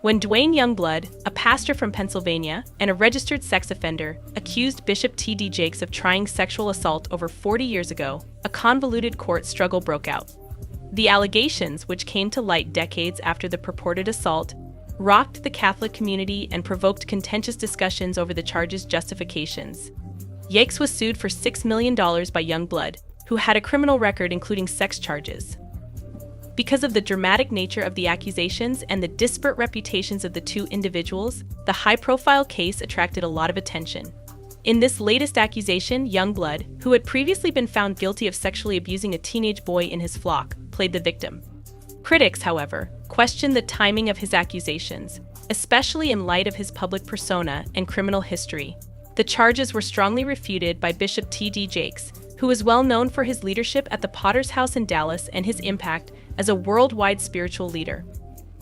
When Dwayne Youngblood, a pastor from Pennsylvania and a registered sex offender, accused Bishop T.D. Jakes of trying sexual assault over 40 years ago, a convoluted court struggle broke out. The allegations, which came to light decades after the purported assault, rocked the Catholic community and provoked contentious discussions over the charges' justifications. Jakes was sued for $6 million by Youngblood, who had a criminal record including sex charges. Because of the dramatic nature of the accusations and the disparate reputations of the two individuals, the high-profile case attracted a lot of attention. In this latest accusation, Youngblood, who had previously been found guilty of sexually abusing a teenage boy in his flock, played the victim. Critics, however, questioned the timing of his accusations, especially in light of his public persona and criminal history. The charges were strongly refuted by Bishop T.D. Jakes, who is well known for his leadership at the Potter's House in Dallas and his impact as a worldwide spiritual leader.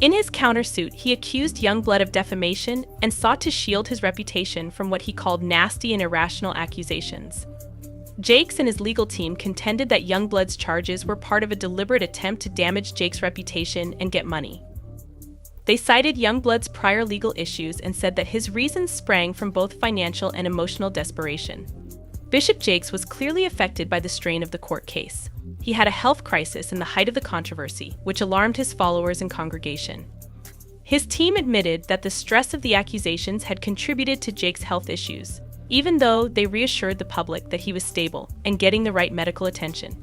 In his countersuit, he accused Youngblood of defamation and sought to shield his reputation from what he called nasty and irrational accusations. Jakes and his legal team contended that Youngblood's charges were part of a deliberate attempt to damage Jakes' reputation and get money. They cited Youngblood's prior legal issues and said that his reasons sprang from both financial and emotional desperation. Bishop Jakes was clearly affected by the strain of the court case. He had a health crisis in the height of the controversy, which alarmed his followers and congregation. His team admitted that the stress of the accusations had contributed to Jakes' health issues, even though they reassured the public that he was stable and getting the right medical attention.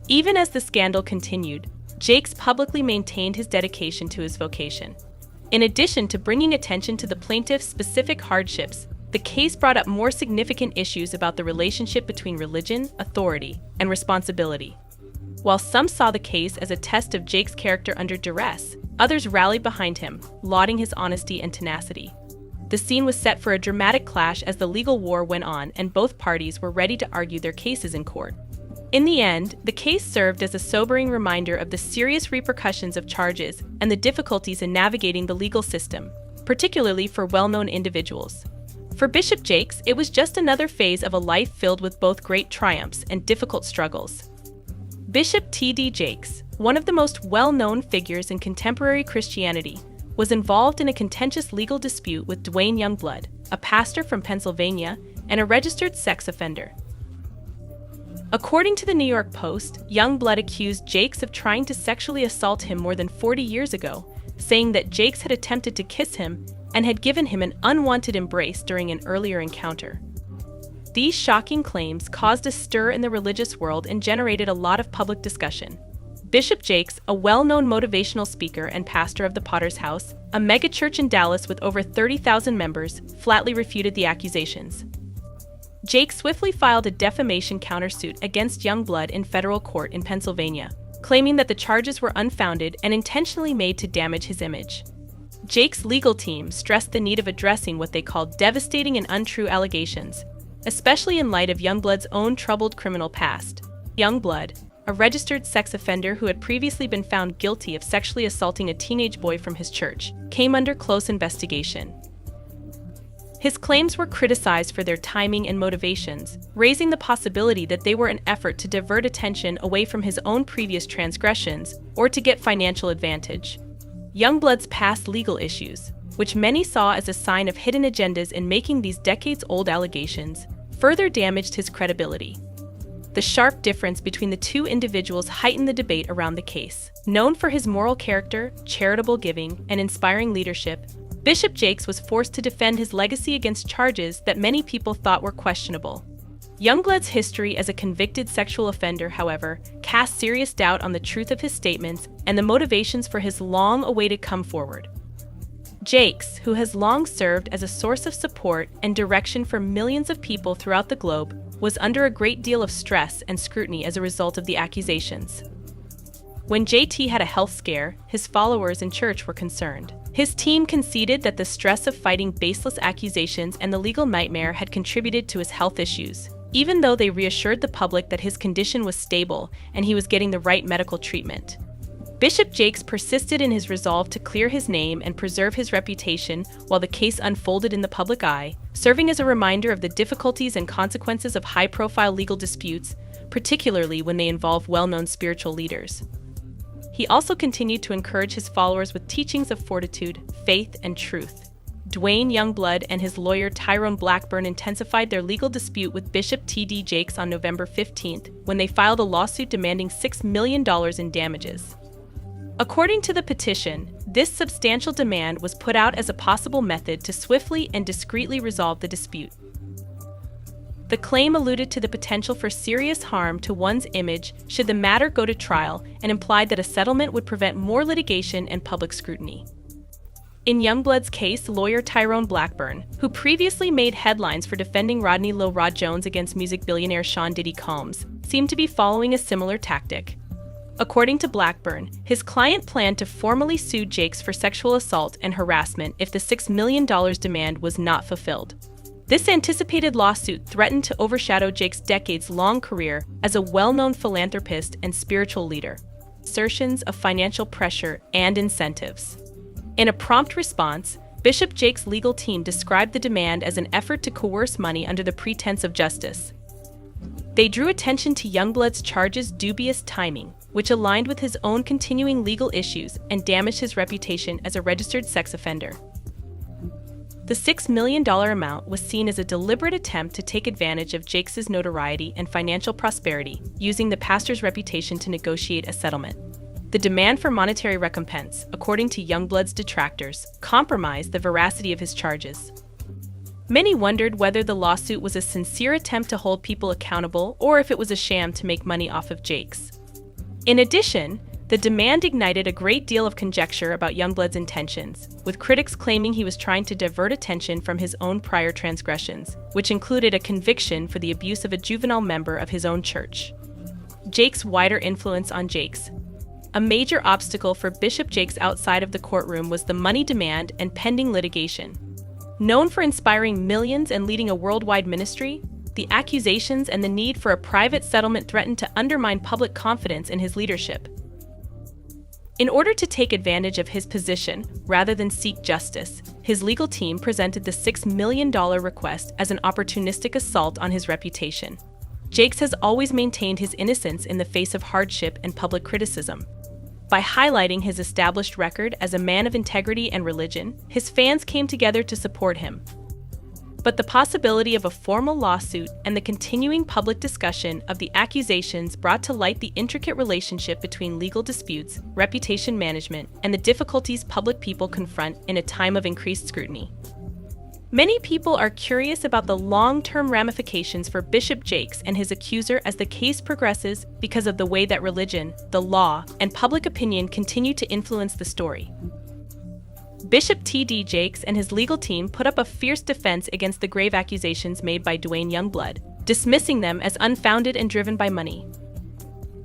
Even as the scandal continued, Jakes publicly maintained his dedication to his vocation. In addition to bringing attention to the plaintiff's specific hardships, the case brought up more significant issues about the relationship between religion, authority, and responsibility. While some saw the case as a test of Jakes' character under duress, others rallied behind him, lauding his honesty and tenacity. The scene was set for a dramatic clash as the legal war went on and both parties were ready to argue their cases in court. In the end, the case served as a sobering reminder of the serious repercussions of charges and the difficulties in navigating the legal system, particularly for well-known individuals. For Bishop Jakes, it was just another phase of a life filled with both great triumphs and difficult struggles. Bishop T.D. Jakes, one of the most well-known figures in contemporary Christianity, was involved in a contentious legal dispute with Dwayne Youngblood, a pastor from Pennsylvania and a registered sex offender. According to the New York Post, Youngblood accused Jakes of trying to sexually assault him more than 40 years ago, saying that Jakes had attempted to kiss him and had given him an unwanted embrace during an earlier encounter. These shocking claims caused a stir in the religious world and generated a lot of public discussion. Bishop Jakes, a well-known motivational speaker and pastor of the Potter's House, a megachurch in Dallas with over 30,000 members, flatly refuted the accusations. Jakes swiftly filed a defamation countersuit against Youngblood in federal court in Pennsylvania, claiming that the charges were unfounded and intentionally made to damage his image. Jakes' legal team stressed the need of addressing what they called devastating and untrue allegations, especially in light of Youngblood's own troubled criminal past. Youngblood, a registered sex offender who had previously been found guilty of sexually assaulting a teenage boy from his church, came under close investigation. His claims were criticized for their timing and motivations, raising the possibility that they were an effort to divert attention away from his own previous transgressions or to get financial advantage. Youngblood's past legal issues, which many saw as a sign of hidden agendas in making these decades-old allegations, further damaged his credibility. The sharp difference between the two individuals heightened the debate around the case. Known for his moral character, charitable giving, and inspiring leadership, Bishop Jakes was forced to defend his legacy against charges that many people thought were questionable. Youngblood's history as a convicted sexual offender, however, cast serious doubt on the truth of his statements and the motivations for his long-awaited come forward. Jakes, who has long served as a source of support and direction for millions of people throughout the globe, was under a great deal of stress and scrutiny as a result of the accusations. When JT had a health scare, his followers in church were concerned. His team conceded that the stress of fighting baseless accusations and the legal nightmare had contributed to his health issues, even though they reassured the public that his condition was stable and he was getting the right medical treatment. Bishop Jakes persisted in his resolve to clear his name and preserve his reputation while the case unfolded in the public eye, serving as a reminder of the difficulties and consequences of high-profile legal disputes, particularly when they involve well-known spiritual leaders. He also continued to encourage his followers with teachings of fortitude, faith, and truth. Dwayne Youngblood and his lawyer Tyrone Blackburn intensified their legal dispute with Bishop T.D. Jakes on November 15th when they filed a lawsuit demanding $6 million in damages. According to the petition, this substantial demand was put out as a possible method to swiftly and discreetly resolve the dispute. The claim alluded to the potential for serious harm to one's image should the matter go to trial and implied that a settlement would prevent more litigation and public scrutiny. In Youngblood's case, lawyer Tyrone Blackburn, who previously made headlines for defending Rodney Lil Rod Jones against music billionaire Sean Diddy Combs, seemed to be following a similar tactic. According to Blackburn, his client planned to formally sue Jakes for sexual assault and harassment if the $6 million demand was not fulfilled. This anticipated lawsuit threatened to overshadow Jakes' decades-long career as a well-known philanthropist and spiritual leader. Assertions of financial pressure and incentives. In a prompt response, Bishop Jakes' legal team described the demand as an effort to coerce money under the pretense of justice. They drew attention to Youngblood's charges' dubious timing, which aligned with his own continuing legal issues and damaged his reputation as a registered sex offender. The $6 million amount was seen as a deliberate attempt to take advantage of Jakes' notoriety and financial prosperity, using the pastor's reputation to negotiate a settlement. The demand for monetary recompense, according to Youngblood's detractors, compromised the veracity of his charges. Many wondered whether the lawsuit was a sincere attempt to hold people accountable or if it was a sham to make money off of Jakes. In addition, the demand ignited a great deal of conjecture about Youngblood's intentions, with critics claiming he was trying to divert attention from his own prior transgressions, which included a conviction for the abuse of a juvenile member of his own church. Jakes' wider influence on Jakes. A major obstacle for Bishop Jakes outside of the courtroom was the money demand and pending litigation. Known for inspiring millions and leading a worldwide ministry, the accusations and the need for a private settlement threatened to undermine public confidence in his leadership. In order to take advantage of his position, rather than seek justice, his legal team presented the $6 million request as an opportunistic assault on his reputation. Jakes has always maintained his innocence in the face of hardship and public criticism. By highlighting his established record as a man of integrity and religion, his fans came together to support him. But the possibility of a formal lawsuit and the continuing public discussion of the accusations brought to light the intricate relationship between legal disputes, reputation management, and the difficulties public people confront in a time of increased scrutiny. Many people are curious about the long-term ramifications for Bishop Jakes and his accuser as the case progresses because of the way that religion, the law, and public opinion continue to influence the story. Bishop T.D. Jakes and his legal team put up a fierce defense against the grave accusations made by Dwayne Youngblood, dismissing them as unfounded and driven by money.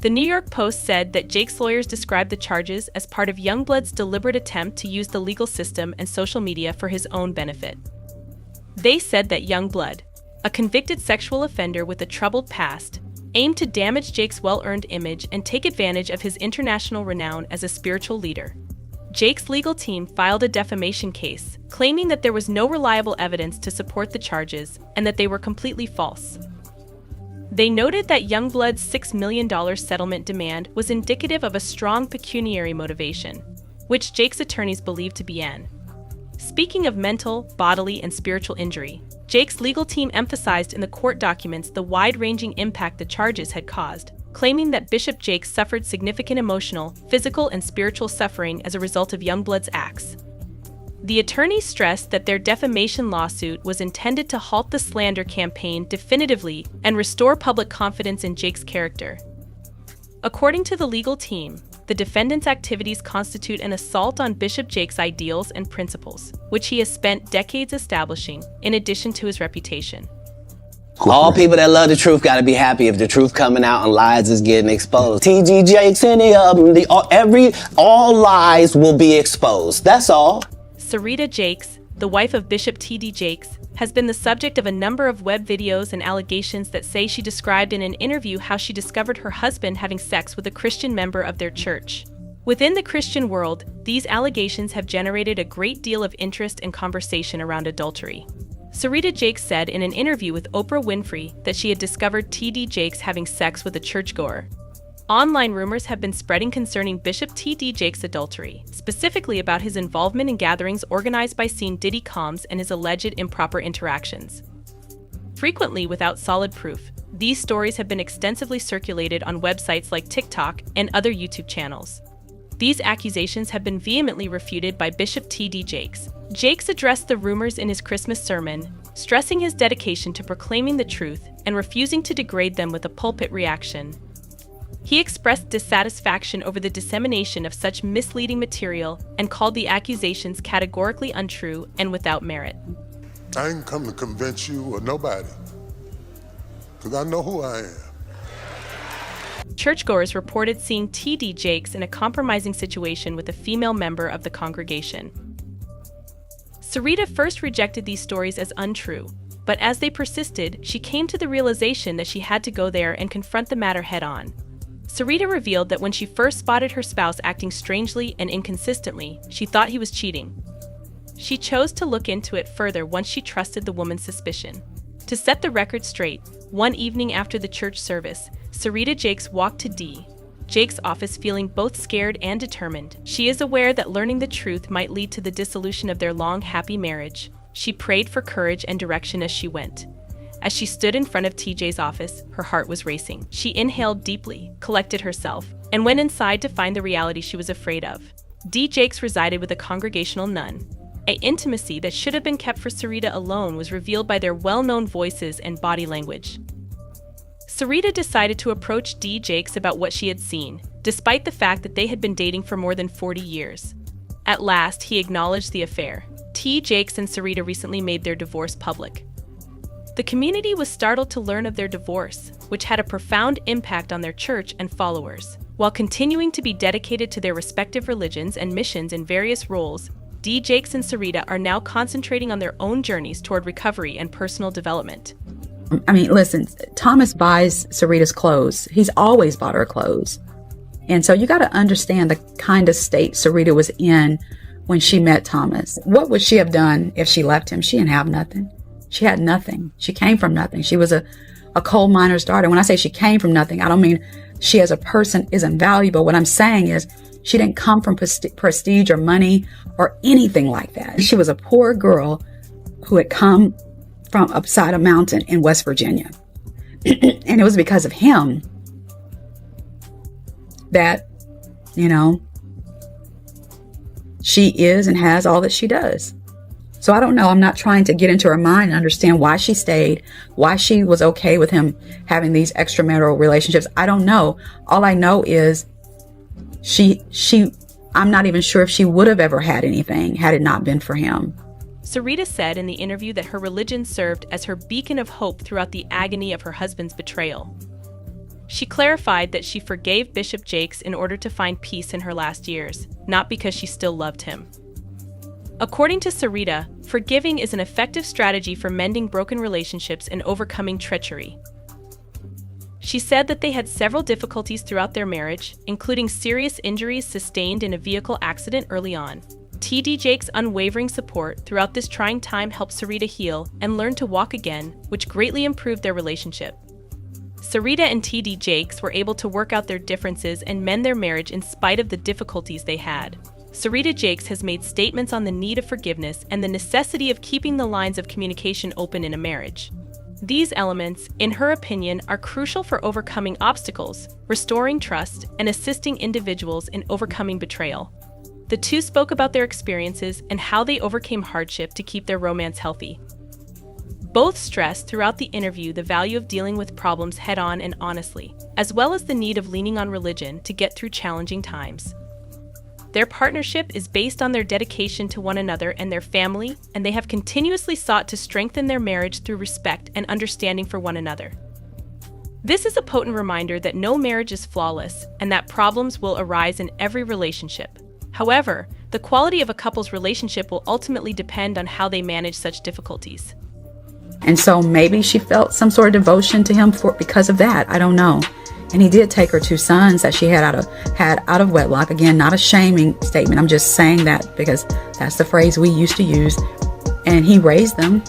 The New York Post said that Jakes' lawyers described the charges as part of Youngblood's deliberate attempt to use the legal system and social media for his own benefit. They said that Youngblood, a convicted sexual offender with a troubled past, aimed to damage Jakes' well-earned image and take advantage of his international renown as a spiritual leader. Jakes' legal team filed a defamation case, claiming that there was no reliable evidence to support the charges and that they were completely false. They noted that Youngblood's $6 million settlement demand was indicative of a strong pecuniary motivation, which Jakes' attorneys believed to be an. Speaking of mental, bodily, and spiritual injury, Jakes' legal team emphasized in the court documents the wide-ranging impact the charges had caused, claiming that Bishop Jakes suffered significant emotional, physical, and spiritual suffering as a result of Youngblood's acts. The attorneys stressed that their defamation lawsuit was intended to halt the slander campaign definitively and restore public confidence in Jakes' character. According to the legal team, the defendant's activities constitute an assault on Bishop Jakes' ideals and principles, which he has spent decades establishing, in addition to his reputation. All people that love the truth got to be happy if the truth coming out and lies is getting exposed. T.G. Jakes, any of them, all lies will be exposed. That's all. Serita Jakes, the wife of Bishop T.D. Jakes, has been the subject of a number of web videos and allegations that say she described in an interview how she discovered her husband having sex with a Christian member of their church. Within the Christian world, these allegations have generated a great deal of interest and conversation around adultery. Serita Jakes said in an interview with Oprah Winfrey that she had discovered T.D. Jakes having sex with a churchgoer. Online rumors have been spreading concerning Bishop T.D. Jakes' adultery, specifically about his involvement in gatherings organized by Diddy Combs and his alleged improper interactions. Frequently without solid proof, these stories have been extensively circulated on websites like TikTok and other YouTube channels. These accusations have been vehemently refuted by Bishop T.D. Jakes. Jakes addressed the rumors in his Christmas sermon, stressing his dedication to proclaiming the truth and refusing to degrade them with a pulpit reaction. He expressed dissatisfaction over the dissemination of such misleading material and called the accusations categorically untrue and without merit. I ain't come to convince you or nobody, because I know who I am. Churchgoers reported seeing T.D. Jakes in a compromising situation with a female member of the congregation. Serita first rejected these stories as untrue, but as they persisted, she came to the realization that she had to go there and confront the matter head-on. Serita revealed that when she first spotted her spouse acting strangely and inconsistently, she thought he was cheating. She chose to look into it further once she trusted the woman's suspicion. To set the record straight, one evening after the church service, Serita Jakes walked to D. Jakes' office feeling both scared and determined. She is aware that learning the truth might lead to the dissolution of their long, happy marriage. She prayed for courage and direction as she went. As she stood in front of TJ's office, her heart was racing. She inhaled deeply, collected herself, and went inside to find the reality she was afraid of. D. Jakes resided with a congregational nun. An intimacy that should have been kept for Serita alone was revealed by their well-known voices and body language. Serita decided to approach D. Jakes about what she had seen, despite the fact that they had been dating for more than 40 years. At last, he acknowledged the affair. T. Jakes and Serita recently made their divorce public. The community was startled to learn of their divorce, which had a profound impact on their church and followers. While continuing to be dedicated to their respective religions and missions in various roles, D. Jakes and Serita are now concentrating on their own journeys toward recovery and personal development. I mean, listen, Thomas buys Serita's clothes. He's always bought her clothes. And so you got to understand the kind of state Serita was in when she met Thomas. What would she have done if she left him? She didn't have nothing. She had nothing. She came from nothing. She was a coal miner's daughter. When I say she came from nothing, I don't mean she as a person isn't valuable. What I'm saying is she didn't come from prestige or money or anything like that. She was a poor girl who had come from upside a mountain in West Virginia. And it was because of him that, she is and has all that she does. So I don't know. I'm not trying to get into her mind and understand why she stayed, why she was okay with him having these extramarital relationships. I don't know. All I know is I'm not even sure if she would have ever had anything had it not been for him. Serita said in the interview that her religion served as her beacon of hope throughout the agony of her husband's betrayal. She clarified that she forgave Bishop Jakes in order to find peace in her last years, not because she still loved him. According to Serita, forgiving is an effective strategy for mending broken relationships and overcoming treachery. She said that they had several difficulties throughout their marriage, including serious injuries sustained in a vehicle accident early on. T.D. Jakes' unwavering support throughout this trying time helped Serita heal and learn to walk again, which greatly improved their relationship. Serita and T.D. Jakes were able to work out their differences and mend their marriage in spite of the difficulties they had. Serita Jakes has made statements on the need of forgiveness and the necessity of keeping the lines of communication open in a marriage. These elements, in her opinion, are crucial for overcoming obstacles, restoring trust, and assisting individuals in overcoming betrayal. The two spoke about their experiences and how they overcame hardship to keep their romance healthy. Both stressed throughout the interview the value of dealing with problems head-on and honestly, as well as the need of leaning on religion to get through challenging times. Their partnership is based on their dedication to one another and their family, and they have continuously sought to strengthen their marriage through respect and understanding for one another. This is a potent reminder that no marriage is flawless and that problems will arise in every relationship. However, the quality of a couple's relationship will ultimately depend on how they manage such difficulties. And so maybe she felt some sort of devotion to him because of that. I don't know. And he did take her 2 sons that she had out of wedlock. Again, not a shaming statement. I'm just saying that because that's the phrase we used to use. And he raised them.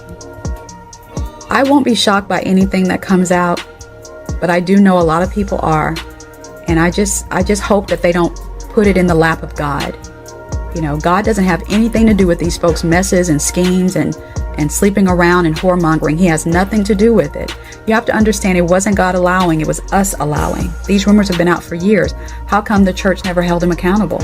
I won't be shocked by anything that comes out, but I do know a lot of people are. And I just hope that they don't put it in the lap of God. God doesn't have anything to do with these folks' messes and schemes and sleeping around and whoremongering. He has nothing to do with it. You have to understand, it wasn't God allowing, it was us allowing. These rumors have been out for years. How come the church never held him accountable?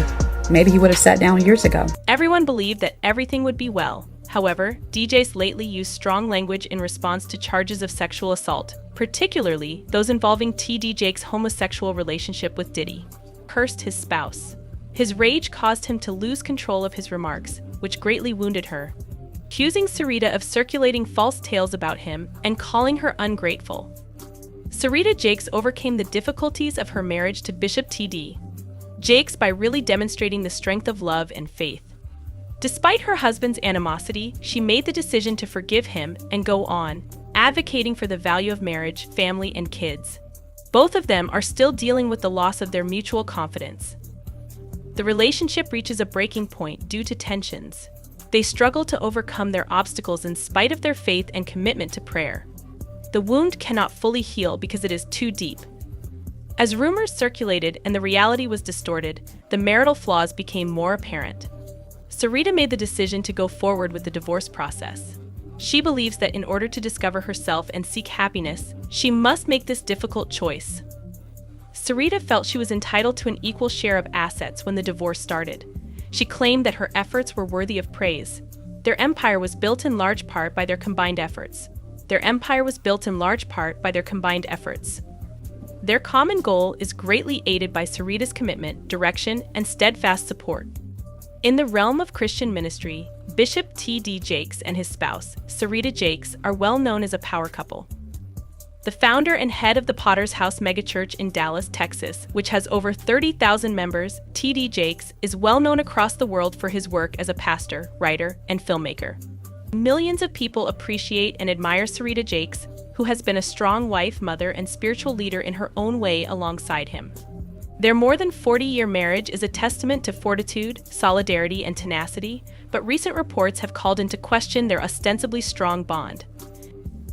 Maybe he would have sat down years ago. Everyone believed that everything would be well. However, DJs lately used strong language in response to charges of sexual assault, particularly those involving T.D. Jake's homosexual relationship with Diddy. Cursed his spouse. His rage caused him to lose control of his remarks, which greatly wounded her, accusing Serita of circulating false tales about him and calling her ungrateful. Serita Jakes overcame the difficulties of her marriage to Bishop T.D. Jakes by really demonstrating the strength of love and faith. Despite her husband's animosity, she made the decision to forgive him and go on, advocating for the value of marriage, family, and kids. Both of them are still dealing with the loss of their mutual confidence. The relationship reaches a breaking point due to tensions. They struggle to overcome their obstacles in spite of their faith and commitment to prayer. The wound cannot fully heal because it is too deep. As rumors circulated and the reality was distorted, the marital flaws became more apparent. Serita made the decision to go forward with the divorce process. She believes that in order to discover herself and seek happiness, she must make this difficult choice. Serita felt she was entitled to an equal share of assets when the divorce started. She claimed that her efforts were worthy of praise. Their empire was built in large part by their combined efforts. Their common goal is greatly aided by Serita's commitment, direction, and steadfast support. In the realm of Christian ministry, Bishop T.D. Jakes and his spouse, Serita Jakes, are well known as a power couple. The founder and head of the Potter's House megachurch in Dallas, Texas, which has over 30,000 members, T.D. Jakes is well known across the world for his work as a pastor, writer, and filmmaker. Millions of people appreciate and admire Serita Jakes, who has been a strong wife, mother, and spiritual leader in her own way alongside him. Their more than 40-year marriage is a testament to fortitude, solidarity, and tenacity, but recent reports have called into question their ostensibly strong bond.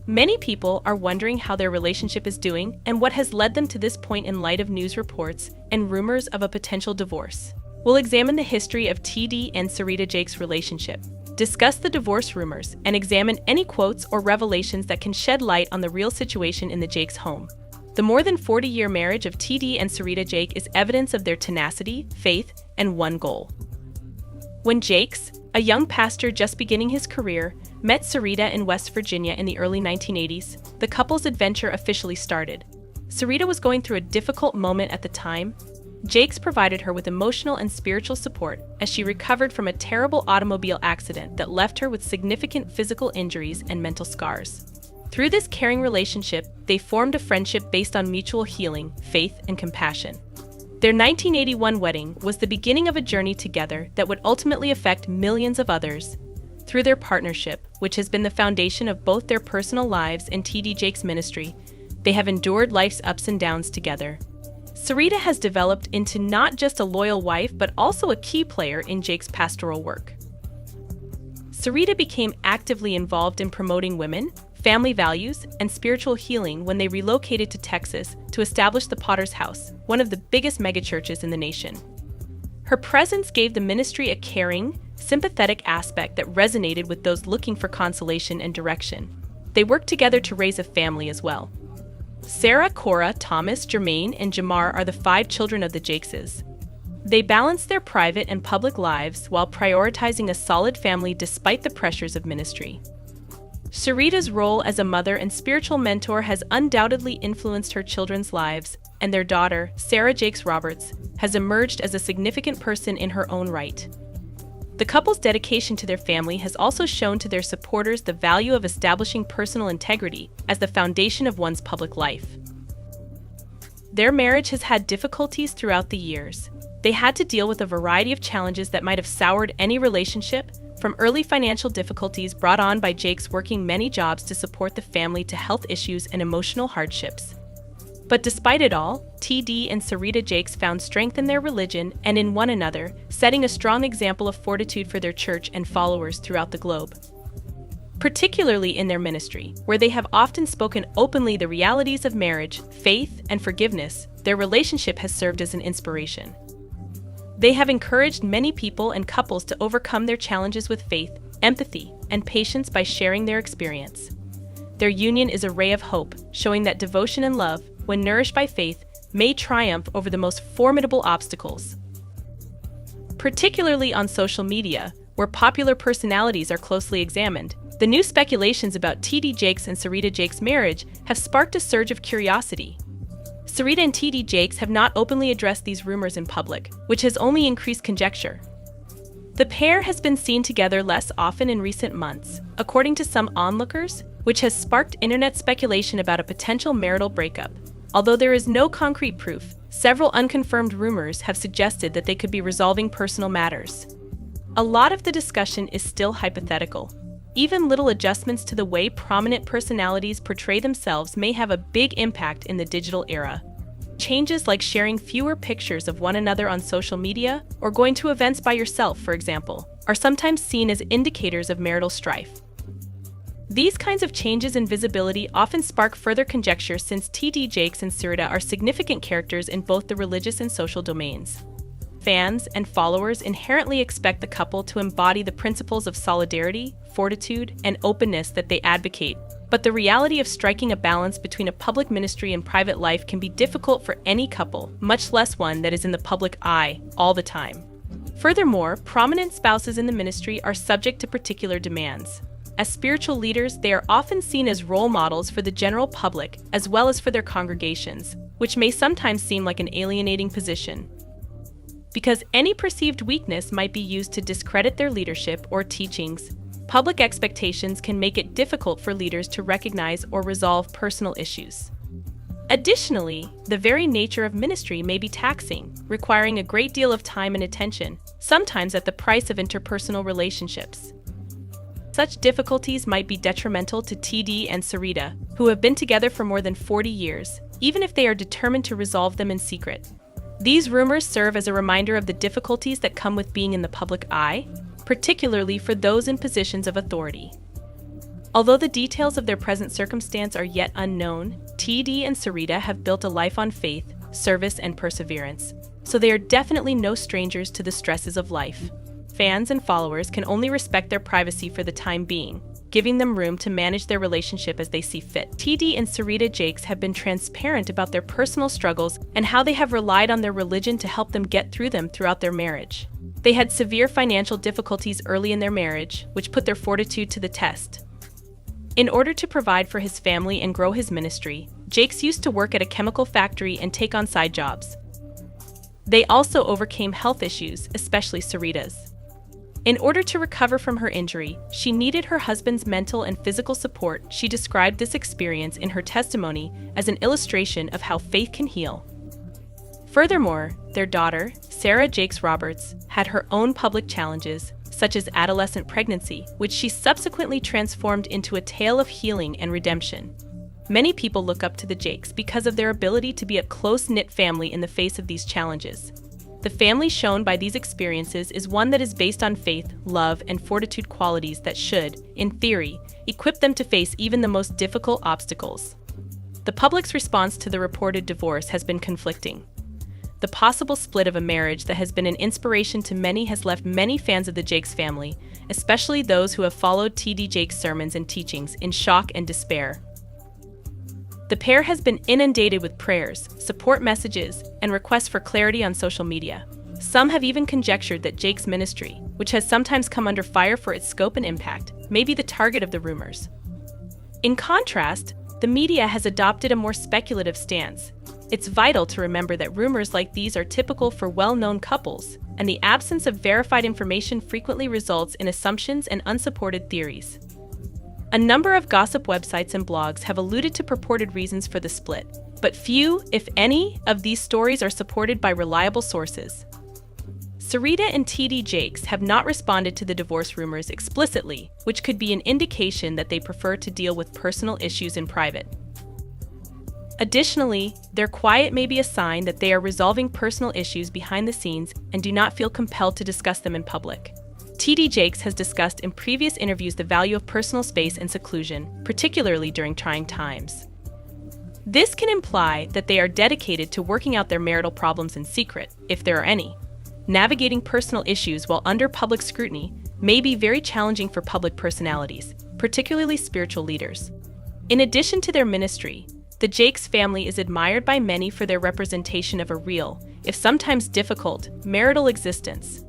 Many people are wondering how their relationship is doing and what has led them to this point in light of news reports and rumors of a potential divorce. We'll examine the history of T.D. and Serita Jakes' relationship, discuss the divorce rumors, and examine any quotes or revelations that can shed light on the real situation in the Jakes' home. The more than 40-year marriage of T.D. and Serita Jakes is evidence of their tenacity, faith, and one goal. When Jakes, a young pastor just beginning his career, met Serita in West Virginia in the early 1980s, the couple's adventure officially started. Serita was going through a difficult moment at the time. Jakes provided her with emotional and spiritual support as she recovered from a terrible automobile accident that left her with significant physical injuries and mental scars. Through this caring relationship, they formed a friendship based on mutual healing, faith, and compassion. Their 1981 wedding was the beginning of a journey together that would ultimately affect millions of others. Through their partnership, which has been the foundation of both their personal lives and T.D. Jakes' ministry, they have endured life's ups and downs together. Serita has developed into not just a loyal wife, but also a key player in Jakes' pastoral work. Serita became actively involved in promoting women, family values, and spiritual healing when they relocated to Texas to establish the Potter's House, one of the biggest megachurches in the nation. Her presence gave the ministry a caring, sympathetic aspect that resonated with those looking for consolation and direction. They worked together to raise a family as well. Sarah, Cora, Thomas, Jermaine, and Jamar are the 5 children of the Jakeses. They balanced their private and public lives while prioritizing a solid family despite the pressures of ministry. Serita's role as a mother and spiritual mentor has undoubtedly influenced her children's lives, and their daughter, Sarah Jakes Roberts, has emerged as a significant person in her own right. The couple's dedication to their family has also shown to their supporters the value of establishing personal integrity as the foundation of one's public life. Their marriage has had difficulties throughout the years. They had to deal with a variety of challenges that might have soured any relationship, from early financial difficulties brought on by Jakes working many jobs to support the family to health issues and emotional hardships. But despite it all, T.D. and Serita Jakes found strength in their religion and in one another, setting a strong example of fortitude for their church and followers throughout the globe. particularly in their ministry, where they have often spoken openly the realities of marriage, faith, and forgiveness. Their relationship has served as an inspiration. They have encouraged many people and couples to overcome their challenges with faith, empathy, and patience by sharing their experience. Their union is a ray of hope, showing that devotion and love, when nourished by faith, may triumph over the most formidable obstacles. Particularly on social media, where popular personalities are closely examined, the new speculations about T.D. Jakes and Serita Jakes' marriage have sparked a surge of curiosity. Serita and T.D. Jakes have not openly addressed these rumors in public, which has only increased conjecture. The pair has been seen together less often in recent months, according to some onlookers, which has sparked internet speculation about a potential marital breakup. Although there is no concrete proof, several unconfirmed rumors have suggested that they could be resolving personal matters. A lot of the discussion is still hypothetical. Even little adjustments to the way prominent personalities portray themselves may have a big impact in the digital era. Changes like sharing fewer pictures of one another on social media or going to events by yourself, for example, are sometimes seen as indicators of marital strife. These kinds of changes in visibility often spark further conjecture since T.D. Jakes and Serita are significant characters in both the religious and social domains. Fans and followers inherently expect the couple to embody the principles of solidarity, fortitude, and openness that they advocate. But the reality of striking a balance between a public ministry and private life can be difficult for any couple, much less one that is in the public eye all the time. Furthermore, prominent spouses in the ministry are subject to particular demands. As spiritual leaders, they are often seen as role models for the general public as well as for their congregations, which may sometimes seem like an alienating position. Because any perceived weakness might be used to discredit their leadership or teachings, public expectations can make it difficult for leaders to recognize or resolve personal issues. Additionally, the very nature of ministry may be taxing, requiring a great deal of time and attention, sometimes at the price of interpersonal relationships. Such difficulties might be detrimental to T.D. and Serita, who have been together for more than 40 years, even if they are determined to resolve them in secret. These rumors serve as a reminder of the difficulties that come with being in the public eye, particularly for those in positions of authority. Although the details of their present circumstance are yet unknown, T.D. and Serita have built a life on faith, service, and perseverance, so they are definitely no strangers to the stresses of life. Fans and followers can only respect their privacy for the time being, giving them room to manage their relationship as they see fit. T.D. and Serita Jakes have been transparent about their personal struggles and how they have relied on their religion to help them get through them throughout their marriage. They had severe financial difficulties early in their marriage, which put their fortitude to the test. In order to provide for his family and grow his ministry, Jakes used to work at a chemical factory and take on side jobs. They also overcame health issues, especially Serita's. In order to recover from her injury, she needed her husband's mental and physical support. She described this experience in her testimony as an illustration of how faith can heal. Furthermore, their daughter, Sarah Jakes Roberts, had her own public challenges, such as adolescent pregnancy, which she subsequently transformed into a tale of healing and redemption. Many people look up to the Jakes because of their ability to be a close-knit family in the face of these challenges. The family shown by these experiences is one that is based on faith, love, and fortitude qualities that should, in theory, equip them to face even the most difficult obstacles. The public's response to the reported divorce has been conflicting. The possible split of a marriage that has been an inspiration to many has left many fans of the Jakes family, especially those who have followed T.D. Jakes' sermons and teachings, in shock and despair. The pair has been inundated with prayers, support messages, and requests for clarity on social media. Some have even conjectured that Jakes' ministry, which has sometimes come under fire for its scope and impact, may be the target of the rumors. In contrast, the media has adopted a more speculative stance. It's vital to remember that rumors like these are typical for well-known couples, and the absence of verified information frequently results in assumptions and unsupported theories. A number of gossip websites and blogs have alluded to purported reasons for the split, but few, if any, of these stories are supported by reliable sources. Serita and T.D. Jakes have not responded to the divorce rumors explicitly, which could be an indication that they prefer to deal with personal issues in private. Additionally, their quiet may be a sign that they are resolving personal issues behind the scenes and do not feel compelled to discuss them in public. T.D. Jakes has discussed in previous interviews the value of personal space and seclusion, particularly during trying times. This can imply that they are dedicated to working out their marital problems in secret, if there are any. Navigating personal issues while under public scrutiny may be very challenging for public personalities, particularly spiritual leaders. In addition to their ministry, the Jakes family is admired by many for their representation of a real, if sometimes difficult, marital existence.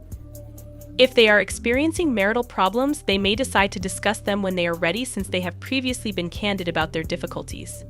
If they are experiencing marital problems, they may decide to discuss them when they are ready, since they have previously been candid about their difficulties.